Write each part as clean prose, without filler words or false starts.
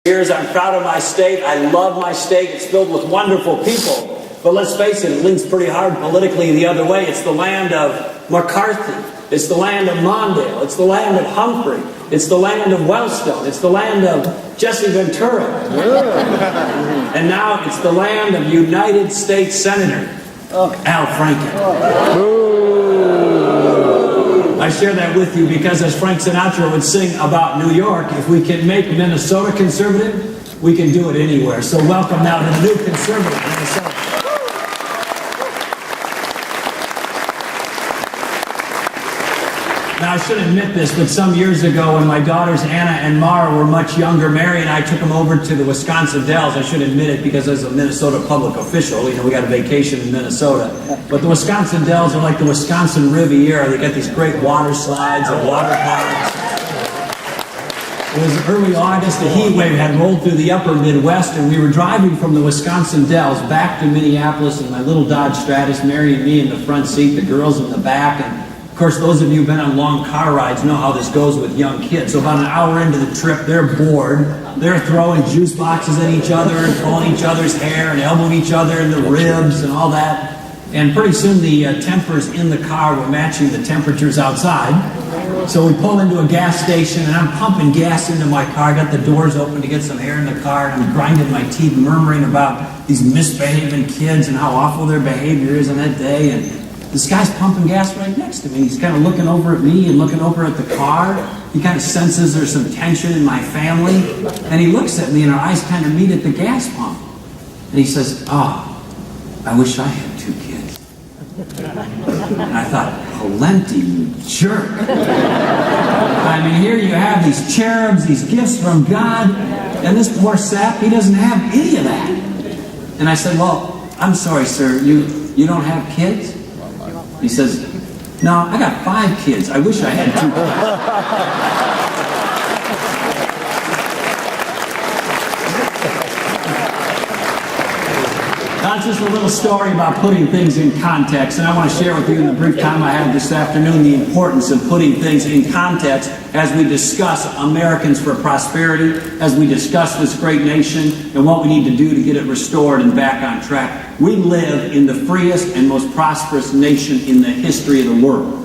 Years, I'm proud of my state. I love my state. It's filled with wonderful people. But let's face it, it leans pretty hard politically the other way. It's the land of McCarthy. It's the land of Mondale. It's the land of Humphrey. It's the land of Wellstone. It's the land of Jesse Ventura. And now it's the land of United States Senator Al Franken. I share that with you because, as Frank Sinatra would sing about New York, if we can make Minnesota conservative, we can do it anywhere. So welcome now to the new conservative Minnesota. Now, I should admit this, but some years ago when my daughters Anna and Mara were much younger, Mary and I took them over to the Wisconsin Dells. I should admit it because as a Minnesota public official, you know, we got a vacation in Minnesota. But the Wisconsin Dells are like the Wisconsin Riviera. They got these great water slides and water parks. It was early August. A heat wave had rolled through the upper Midwest, and we were driving from the Wisconsin Dells back to Minneapolis in my little Dodge Stratus, Mary and me in the front seat, the girls in the back. And of course, those of you who've been on long car rides know how this goes with young kids. So about an hour into the trip, they're bored. They're throwing juice boxes at each other and pulling each other's hair and elbowing each other in the ribs and all that. And pretty soon the tempers in the car were matching the temperatures outside. So we pull into a gas station and I'm pumping gas into my car. I got the doors open to get some air in the car, and I'm grinding my teeth murmuring about these misbehaving kids and how awful their behavior is on that day. And this guy's pumping gas right next to me. He's kind of looking over at me and looking over at the car. He kind of senses there's some tension in my family. And he looks at me and our eyes kind of meet at the gas pump. And he says, "Oh, I wish I had 2 kids." And I thought, Pawlenty, you jerk. I mean, here you have these cherubs, these gifts from God, and this poor sap, he doesn't have any of that. And I said, "Well, I'm sorry, sir, you don't have kids?" He says, "No, I got 5 kids. I wish I had 2 Now, just a little story about putting things in context, and I want to share with you in the brief time I have this afternoon the importance of putting things in context as we discuss Americans for Prosperity, as we discuss this great nation and what we need to do to get it restored and back on track. We live in the freest and most prosperous nation in the history of the world.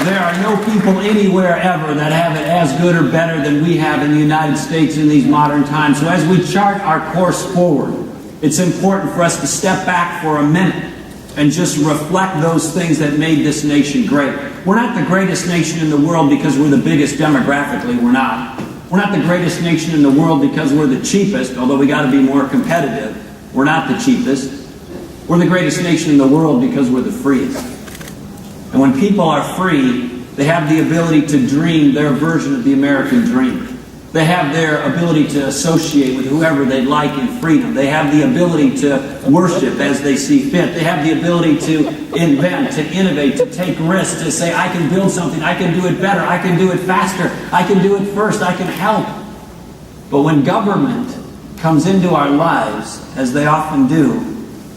There are no people anywhere ever that have it as good or better than we have in the United States in these modern times. So as we chart our course forward, it's important for us to step back for a minute and just reflect those things that made this nation great. We're not the greatest nation in the world because we're the biggest demographically. We're not. We're not the greatest nation in the world because we're the cheapest, although we got to be more competitive. We're not the cheapest. We're the greatest nation in the world because we're the freest. And when people are free, they have the ability to dream their version of the American dream. They have their ability to associate with whoever they like in freedom. They have the ability to worship as they see fit. They have the ability to invent, to innovate, to take risks, to say, I can build something, I can do it better, I can do it faster, I can do it first, I can help. But when government comes into our lives, as they often do,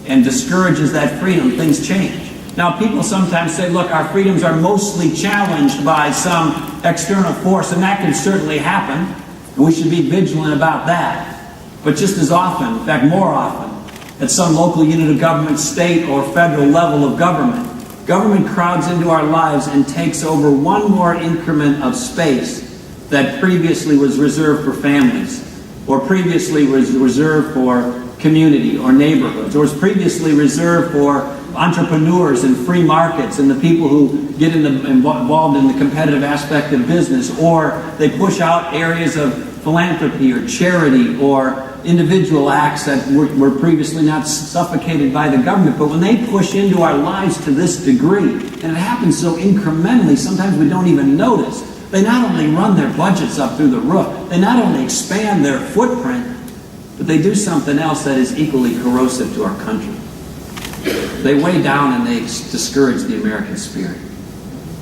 and discourages that freedom, things change. Now, people sometimes say, look, our freedoms are mostly challenged by some external force, and that can certainly happen, and we should be vigilant about that. But just as often, in fact, more often, at some local unit of government, state or federal level of government, government crowds into our lives and takes over one more increment of space that previously was reserved for families, or previously was reserved for community or neighborhoods, or was previously reserved for entrepreneurs and free markets and the people who get involved in the competitive aspect of business, or they push out areas of philanthropy or charity or individual acts that were previously not suffocated by the government. But when they push into our lives to this degree, and it happens so incrementally, sometimes we don't even notice, they not only run their budgets up through the roof, they not only expand their footprint, but they do something else that is equally corrosive to our country. They weigh down and they discourage the American spirit.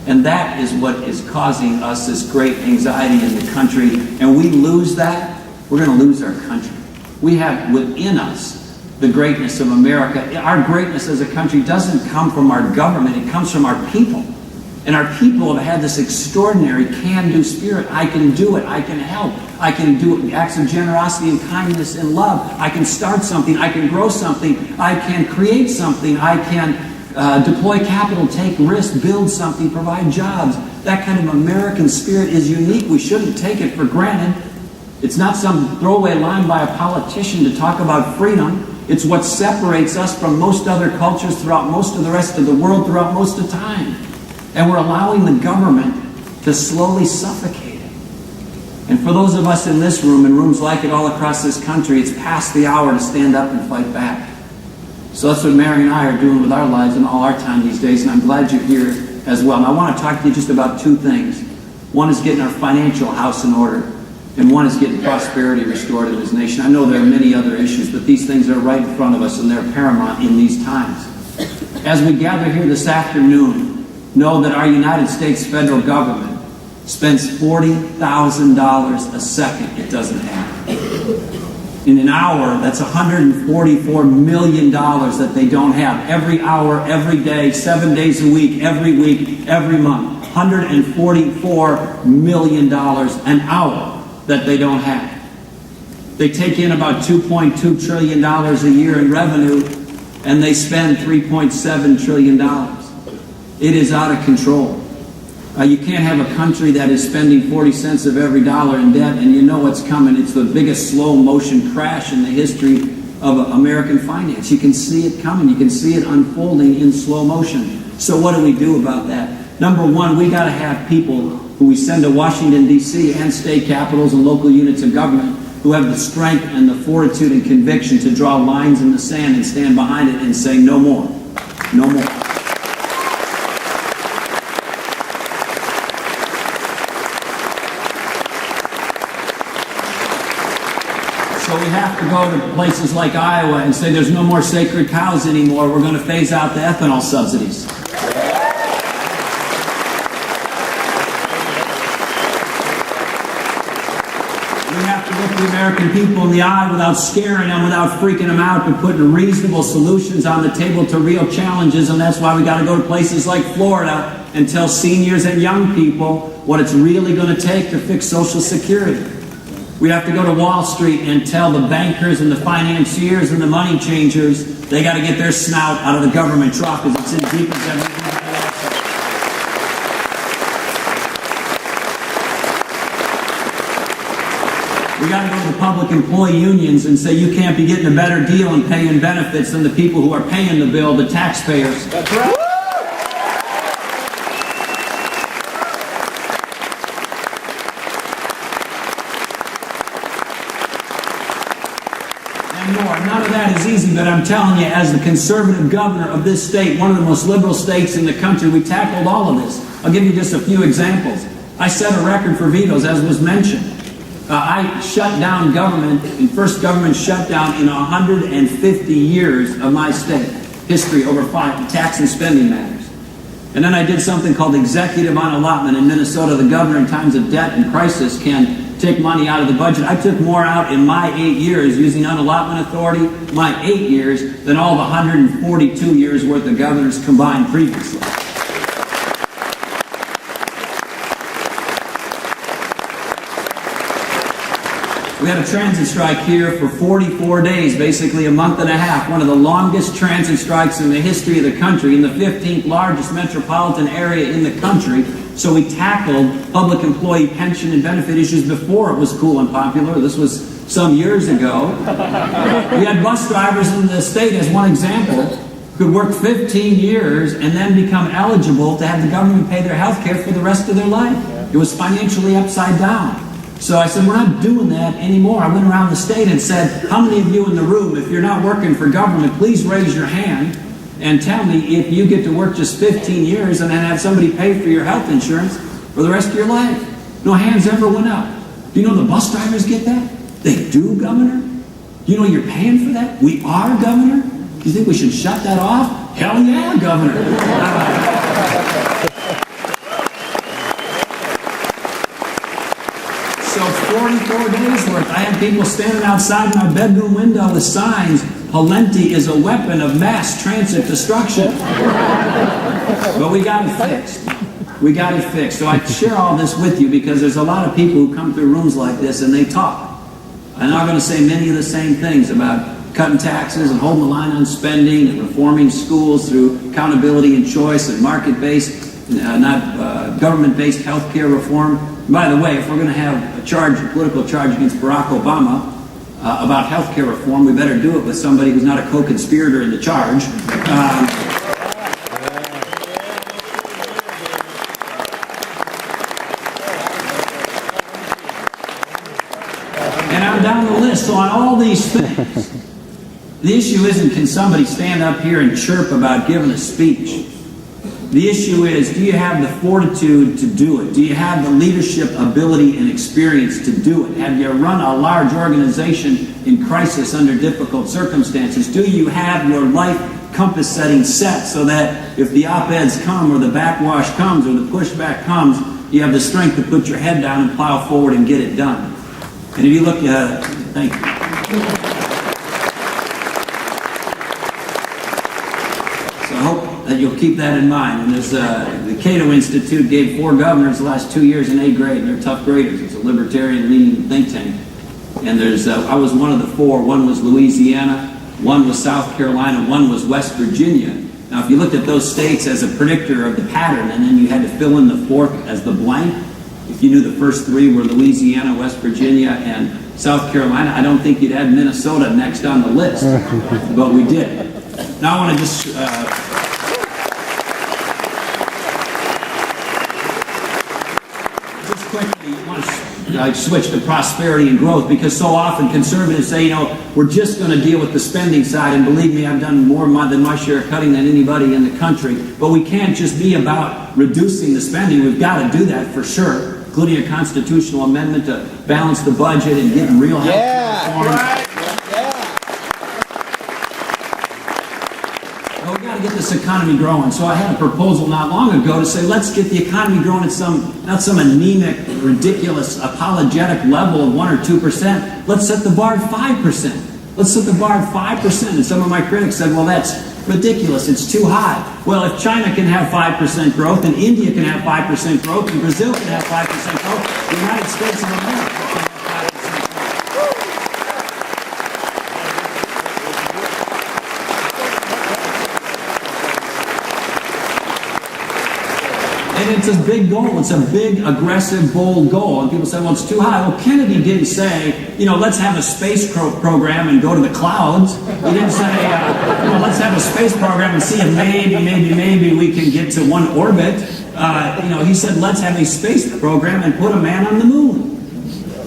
And that is what is causing us this great anxiety in the country. And we lose that, we're going to lose our country. We have within us the greatness of America. Our greatness as a country doesn't come from our government, it comes from our people. And our people have had this extraordinary can-do spirit. I can do it. I can help. I can do acts of generosity and kindness and love. I can start something. I can grow something. I can create something. I can deploy capital, take risks, build something, provide jobs. That kind of American spirit is unique. We shouldn't take it for granted. It's not some throwaway line by a politician to talk about freedom. It's what separates us from most other cultures throughout most of the rest of the world, throughout most of time. And we're allowing the government to slowly suffocate it. And for those of us in this room and rooms like it all across this country, it's past the hour to stand up and fight back. So that's what Mary and I are doing with our lives and all our time these days, and I'm glad you're here as well. And I want to talk to you just about two things. One is getting our financial house in order, and one is getting prosperity restored in this nation. I know there are many other issues, but these things are right in front of us, and they're paramount in these times. As we gather here this afternoon, know that our United States federal government spends $40,000 a second it doesn't have. In an hour, that's $144 million that they don't have. Every hour, every day, 7 days a week, every month. $144 million an hour that they don't have. They take in about $2.2 trillion a year in revenue, and they spend $3.7 trillion. It is out of control. You can't have a country that is spending 40 cents of every dollar in debt, and you know what's coming. It's the biggest slow-motion crash in the history of American finance. You can see it coming. You can see it unfolding in slow motion. So what do we do about that? Number one, we got to have people who we send to Washington, D.C. and state capitals and local units of government who have the strength and the fortitude and conviction to draw lines in the sand and stand behind it and say, no more. No more. So we have to go to places like Iowa and say there's no more sacred cows anymore. We're going to phase out the ethanol subsidies. We have to look the American people in the eye without scaring them, without freaking them out, but putting reasonable solutions on the table to real challenges. And that's why we got to go to places like Florida and tell seniors and young people what it's really going to take to fix Social Security. We have to go to Wall Street and tell the bankers and the financiers and the money changers they got to get their snout out of the government trough because it's in deep as everything. We got to go to the public employee unions and say you can't be getting a better deal and paying benefits than the people who are paying the bill, the taxpayers. That's right. None of that is easy, but I'm telling you, as the conservative governor of this state, one of the most liberal states in the country, we tackled all of this. I'll give you just a few examples. I set a record for vetoes, as was mentioned. I shut down government, the first government shutdown in 150 years of my state history over tax and spending matters. And then I did something called executive on allotment in Minnesota. The governor, in times of debt and crisis, can take money out of the budget. I took more out in my 8 years using unallotment authority, my 8 years, than all the 142 years worth of governors combined previously. We had a transit strike here for 44 days, basically a month and a half, one of the longest transit strikes in the history of the country, in the 15th largest metropolitan area in the country. So we tackled public employee pension and benefit issues before it was cool and popular. This was some years ago. We had bus drivers in the state, as one example, who could work 15 years and then become eligible to have the government pay their health care for the rest of their life. It was financially upside down. So I said, we're not doing that anymore. I went around the state and said, how many of you in the room, if you're not working for government, please raise your hand and tell me if you get to work just 15 years and then have somebody pay for your health insurance for the rest of your life. No hands ever went up. Do you know the bus drivers get that? They do, Governor? Do you know you're paying for that? We are, Governor? Do you think we should shut that off? Hell yeah, Governor. So 44 days worth. I had people standing outside my bedroom window with signs, Pawlenty is a weapon of mass transit destruction. But we got it fixed. We got it fixed. So I share all this with you because there's a lot of people who come through rooms like this and they talk. I'm not going to say many of the same things about cutting taxes and holding the line on spending and reforming schools through accountability and choice and market-based, not government-based health care reform. And by the way, if we're going to have a political charge against Barack Obama about health care reform, we better do it with somebody who's not a co-conspirator in the charge. And I'm down the list. So on all these things, the issue isn't can somebody stand up here and chirp about giving a speech. The issue is, do you have the fortitude to do it? Do you have the leadership ability and experience to do it? Have you run a large organization in crisis under difficult circumstances? Do you have your life compass setting set so that if the op-eds come or the backwash comes or the pushback comes, you have the strength to put your head down and plow forward and get it done? And if you look at thank you. That you'll keep that in mind. And there's the Cato Institute gave 4 governors the last 2 years in A grade, and they're tough graders. It's a libertarian leaning think tank. And there's I was one of the 4. One was Louisiana, one was South Carolina, one was West Virginia. Now, if you looked at those states as a predictor of the pattern, and then you had to fill in the 4th as the blank, if you knew the first 3 were Louisiana, West Virginia, and South Carolina, I don't think you'd add Minnesota next on the list. But we did. Now I want to just I switch to prosperity and growth, because so often conservatives say, we're just going to deal with the spending side, and believe me, I've done more than my share of cutting than anybody in the country. But we can't just be about reducing the spending. We've got to do that for sure, including a constitutional amendment to balance the budget and get real health care reform. Right. Well, we got to get this economy growing. So I had a proposal not long ago to say, let's get the economy growing at not some anemic, ridiculous, apologetic level of 1 or 2%. Let's set the bar at 5%. Let's set the bar at 5%. And some of my critics said, well, that's ridiculous. It's too high. Well, if China can have 5% growth, and India can have 5% growth, and Brazil can have 5% growth, the United States of America can have 5%. And it's a big goal. It's a big, aggressive, bold goal. And people say, well, it's too high. Well, Kennedy didn't say, let's have a space program and go to the clouds. He didn't say, let's have a space program and see if maybe we can get to one orbit. He said, let's have a space program and put a man on the moon.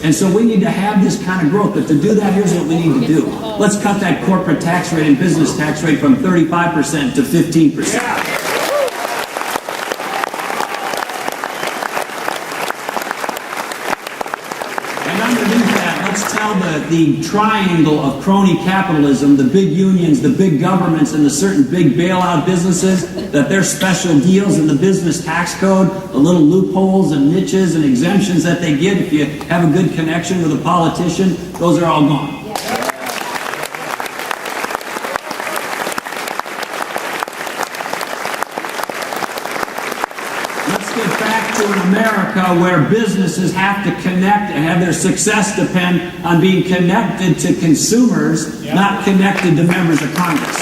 And so we need to have this kind of growth. But to do that, here's what we need to do. Let's cut that corporate tax rate and business tax rate from 35% to 15%. Yeah. The triangle of crony capitalism, the big unions, the big governments, and the certain big bailout businesses, that their special deals in the business tax code, the little loopholes and niches and exemptions that they get if you have a good connection with a politician, those are all gone. America, where businesses have to connect and have their success depend on being connected to consumers, not connected to members of Congress.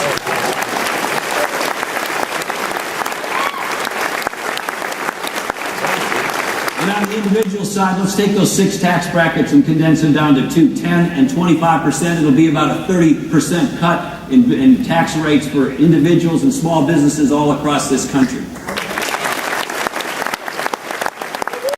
And on the individual side, let's take those 6 tax brackets and condense them down to 2, 10 and 25%. It'll be about a 30% cut in tax rates for individuals and small businesses all across this country.